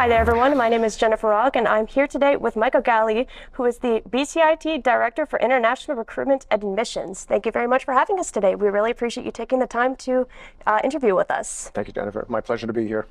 Hi there, everyone. My name is Jennifer Rogg, and I'm here today with Michael Galley, who is the BCIT Director for International Recruitment Admissions. Thank you very much for having us today. We really appreciate you taking the time to interview with us. Thank you, Jennifer. My pleasure to be here.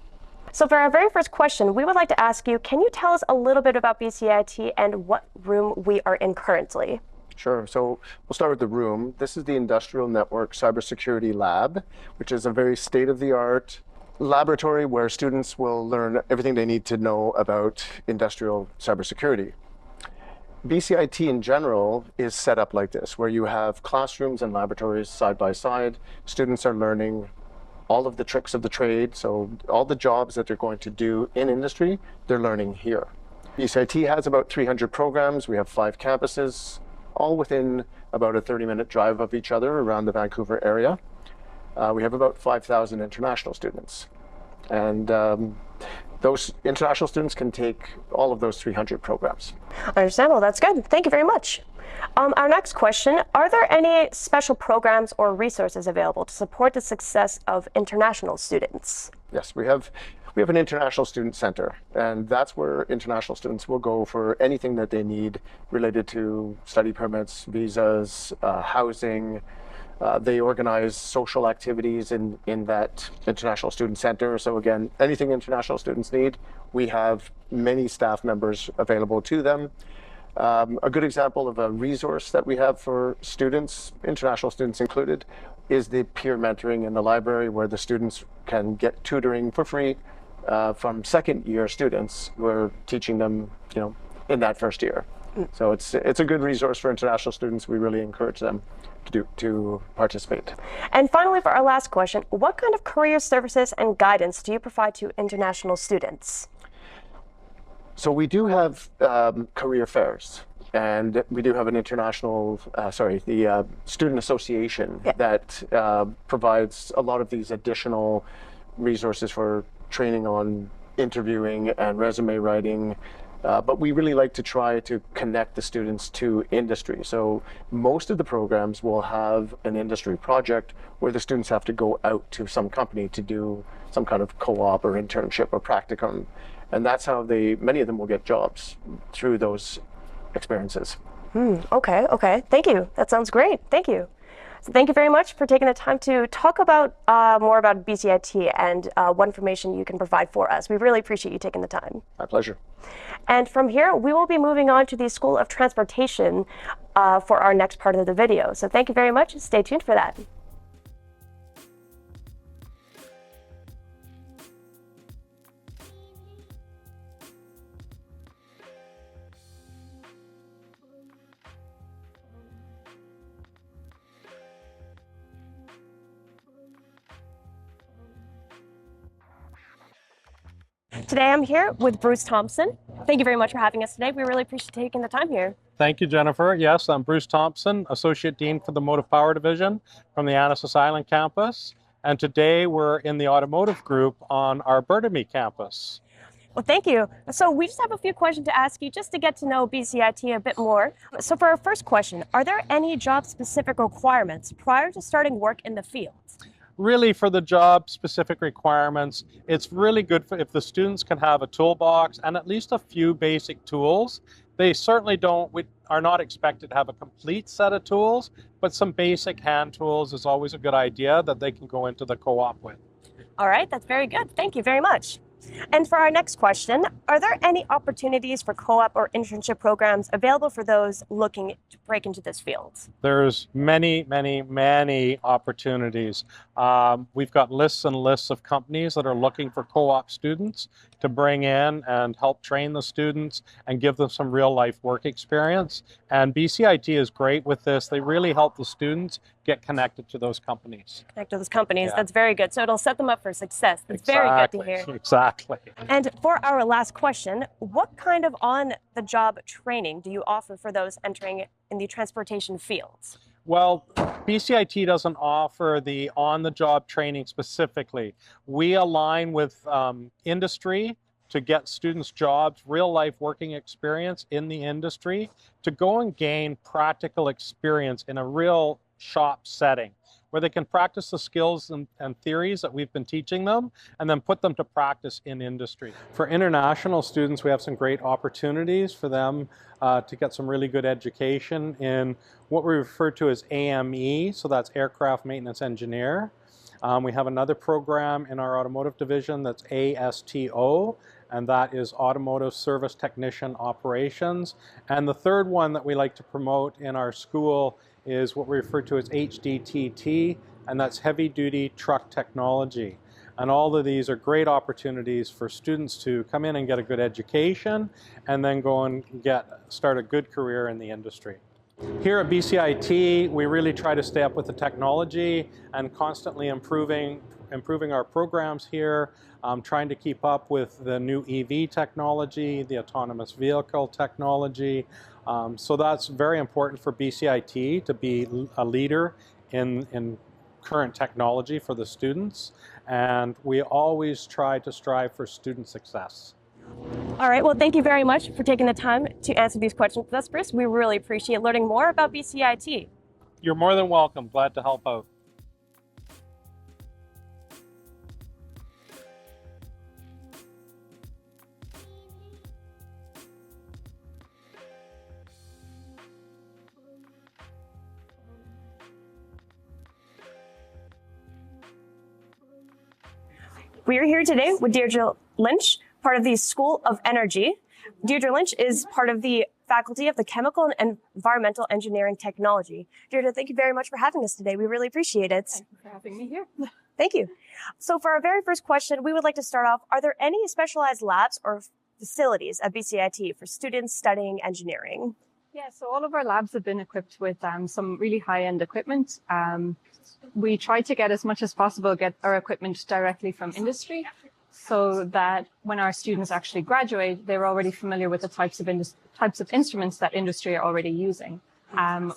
So for our very first question, we would like to ask you, can you tell us a little bit about BCIT and what room we are in currently? Sure. So we'll start with the room. This is the Industrial Network Cybersecurity Lab, which is a very state-of-the-art laboratory where students will learn everything they need to know about industrial cybersecurity. BCIT in general is set up like this, where you have classrooms and laboratories side by side. Students are learning all of the tricks of the trade, so all the jobs that they're going to do in industry, they're learning here. BCIT has about 300 programs. We have 5 campuses, all within about a 30-minute drive of each other around the Vancouver area. We have about 5,000 international students. And those international students can take all of those 300 programs. Understandable. That's good. Thank you very much. Our next question, are there any special programs or resources available to support the success of international students? Yes, we have an International Student Center, and that's where international students will go for anything that they need related to study permits, visas, housing. They organize social activities in that International Student Center. So again, anything international students need, we have many staff members available to them. A good example of a resource that we have for students, international students included, is the peer mentoring in the library, where the students can get tutoring for free from second-year students. We're teaching them, in that first year. So it's a good resource for international students. We really encourage them to participate. And finally, for our last question, what kind of career services and guidance do you provide to international students? So we do have career fairs, and we do have an international, the Student Association that provides a lot of these additional resources for training on interviewing and resume writing. But we really like to try to connect the students to industry. So most of the programs will have an industry project where the students have to go out to some company to do some kind of co-op or internship or practicum. And that's how many of them will get jobs through those experiences. Okay. Thank you. That sounds great. Thank you. So thank you very much for taking the time to talk about more about BCIT and what information you can provide for us. We really appreciate you taking the time. My pleasure. And from here, we will be moving on to the School of Transportation for our next part of the video. So thank you very much. Stay tuned for that. Today I'm here with Bruce Thompson. Thank you very much for having us today. We really appreciate taking the time here. Thank you, Jennifer. Yes, I'm Bruce Thompson, Associate Dean for the Motive Power Division from the Annacis Island campus. And today we're in the automotive group on our Burnaby campus. Well, thank you. So we just have a few questions to ask you just to get to know BCIT a bit more. So for our first question, are there any job-specific requirements prior to starting work in the field? Really, for the job-specific requirements, it's really good if the students can have a toolbox and at least a few basic tools. They certainly are not expected to have a complete set of tools, but some basic hand tools is always a good idea that they can go into the co-op with. All right, that's very good. Thank you very much. And for our next question, are there any opportunities for co-op or internship programs available for those looking to break into this field? There's many opportunities. We've got lists and lists of companies that are looking for co-op students to bring in and help train the students and give them some real life work experience. And BCIT is great with this. They really help the students get connected to those companies. Connect to those companies. Yeah. That's very good. So it'll set them up for success. That's exactly. Very good to hear. Exactly. And for our last question, what kind of on-the-job training do you offer for those entering in the transportation fields? Well, BCIT doesn't offer the on-the-job training specifically. We align with industry to get students jobs, real-life working experience in the industry, to go and gain practical experience in a real shop setting where they can practice the skills and theories that we've been teaching them and then put them to practice in industry. For international students, we have some great opportunities for them to get some really good education in what we refer to as AME, so that's Aircraft Maintenance Engineer. We have another program in our automotive division that's ASTO, and that is Automotive Service Technician Operations. And the third one that we like to promote in our school is what we refer to as HDTT, and that's Heavy Duty Truck Technology. And all of these are great opportunities for students to come in and get a good education and then go and start a good career in the industry. Here at BCIT, we really try to stay up with the technology and constantly improving our programs here, trying to keep up with the new EV technology, the autonomous vehicle technology. So that's very important for BCIT to be a leader in current technology for the students, and we always try to strive for student success. All right, well, thank you very much for taking the time to answer these questions with us, Bruce. We really appreciate learning more about BCIT. You're more than welcome. Glad to help out. We are here today with Deirdre Lynch, part of the School of Energy. Deirdre Lynch is part of the faculty of the Chemical and Environmental Engineering Technology. Deirdre, thank you very much for having us today. We really appreciate it. Thank you for having me here. Thank you. So for our very first question, we would like to start off, are there any specialized labs or facilities at BCIT for students studying engineering? Yeah, so all of our labs have been equipped with some really high-end equipment. We try to get as much as possible, get our equipment directly from industry so that when our students actually graduate, they're already familiar with the types of instruments that industry are already using.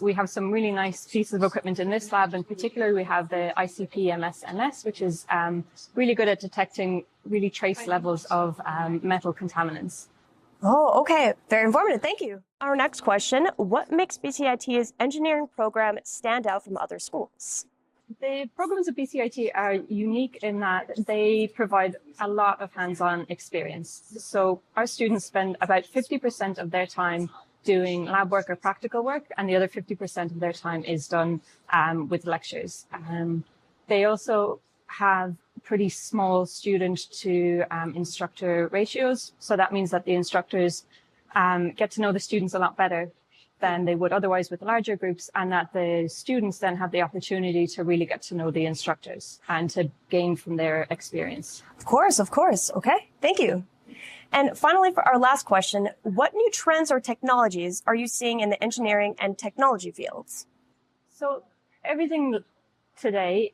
We have some really nice pieces of equipment in this lab. In particular, we have the ICP MS, which is really good at detecting really trace levels of metal contaminants. Oh, okay. Very informative. Thank you. Our next question, what makes BCIT's engineering program stand out from other schools? The programs at BCIT are unique in that they provide a lot of hands-on experience. So our students spend about 50% of their time doing lab work or practical work, and the other 50% of their time is done with lectures. They also have pretty small student to instructor ratios. So that means that the instructors get to know the students a lot better than they would otherwise with larger groups, and that the students then have the opportunity to really get to know the instructors and to gain from their experience. Of course. Okay, thank you. And finally, for our last question, what new trends or technologies are you seeing in the engineering and technology fields? So everything today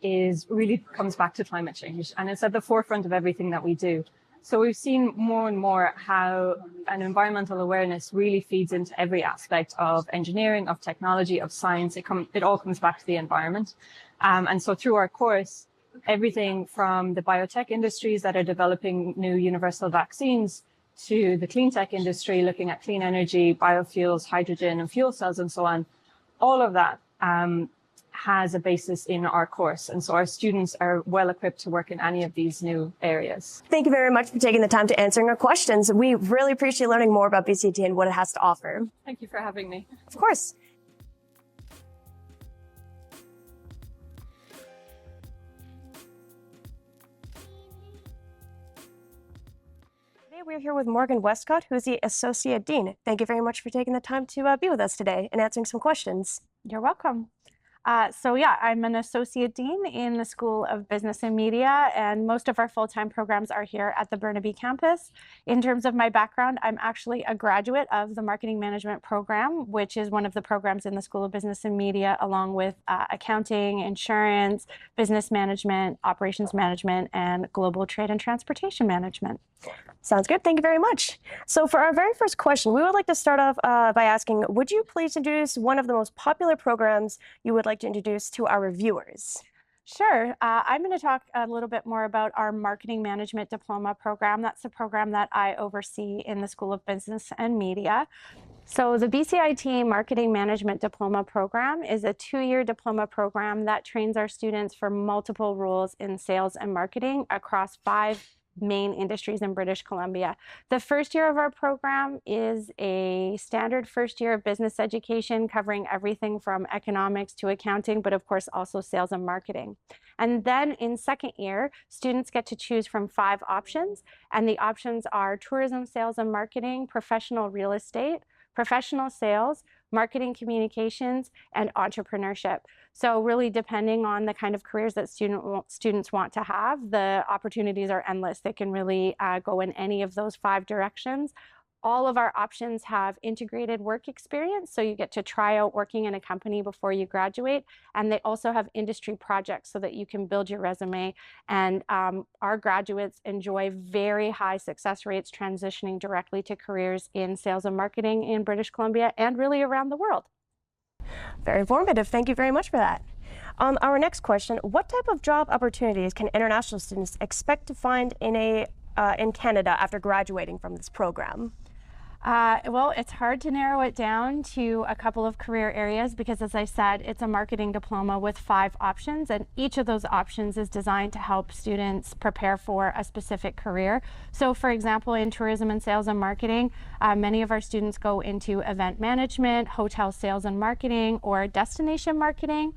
really comes back to climate change, and it's at the forefront of everything that we do. So we've seen more and more how an environmental awareness really feeds into every aspect of engineering, of technology, of science. It all comes back to the environment. And so through our course, everything from the biotech industries that are developing new universal vaccines to the clean tech industry, looking at clean energy, biofuels, hydrogen and fuel cells and so on, all of that has a basis in our course. And so our students are well equipped to work in any of these new areas. Thank you very much for taking the time to answering our questions. We really appreciate learning more about BCIT and what it has to offer. Thank you for having me. Of course. Today we're here with Morgan Westcott, who's the Associate Dean. Thank you very much for taking the time to be with us today and answering some questions. You're welcome. I'm an Associate Dean in the School of Business and Media, and most of our full-time programs are here at the Burnaby campus. In terms of my background, I'm actually a graduate of the Marketing Management program, which is one of the programs in the School of Business and Media, along with accounting, insurance, business management, operations management, and global trade and transportation management. Sounds good. Thank you very much. So for our very first question, we would like to start off by asking, would you please introduce one of the most popular programs you would like to introduce to our viewers? Sure. I'm going to talk a little bit more about our Marketing Management Diploma program. That's a program that I oversee in the School of Business and Media. So the BCIT Marketing Management Diploma Program is a 2-year diploma program that trains our students for multiple roles in sales and marketing across 5 main industries in British Columbia. The first year of our program is a standard first year of business education covering everything from economics to accounting, but of course also sales and marketing. And then in second year, students get to choose from 5 options, and the options are tourism, sales and marketing, professional real estate, professional sales, marketing communications, and entrepreneurship. So really depending on the kind of careers that students want to have, the opportunities are endless. They can really go in any of those 5 directions. All of our options have integrated work experience, so you get to try out working in a company before you graduate, and they also have industry projects so that you can build your resume. And our graduates enjoy very high success rates transitioning directly to careers in sales and marketing in British Columbia and really around the world. Very informative. Thank you very much for that. Our next question, what type of job opportunities can international students expect to find in Canada after graduating from this program? Well, it's hard to narrow it down to a couple of career areas because, as I said, it's a marketing diploma with 5 options, and each of those options is designed to help students prepare for a specific career. So, for example, in tourism and sales and marketing, many of our students go into event management, hotel sales and marketing, or destination marketing.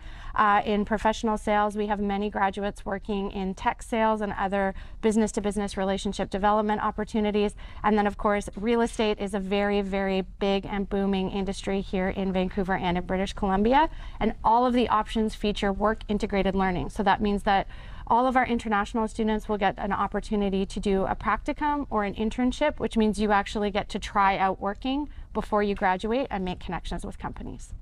In professional sales, we have many graduates working in tech sales and other business-to-business relationship development opportunities. And then, of course, real estate is a very, very big and booming industry here in Vancouver and in British Columbia. And all of the options feature work integrated learning. So that means that all of our international students will get an opportunity to do a practicum or an internship, which means you actually get to try out working before you graduate and make connections with companies.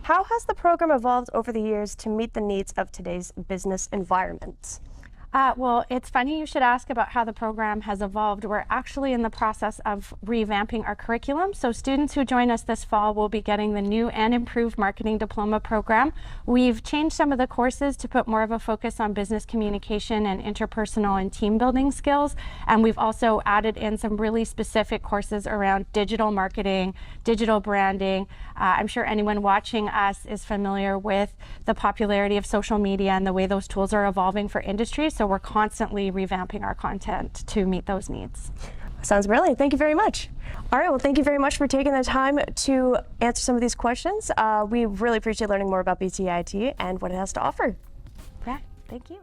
How has the program evolved over the years to meet the needs of today's business environment? Well, it's funny you should ask about how the program has evolved. We're actually in the process of revamping our curriculum. So students who join us this fall will be getting the new and improved marketing diploma program. We've changed some of the courses to put more of a focus on business communication and interpersonal and team building skills. And we've also added in some really specific courses around digital marketing, digital branding. I'm sure anyone watching us is familiar with the popularity of social media and the way those tools are evolving for industry. So we're constantly revamping our content to meet those needs. Sounds brilliant. Thank you very much. All right, well, thank you very much for taking the time to answer some of these questions. We really appreciate learning more about BCIT and what it has to offer. Yeah, thank you.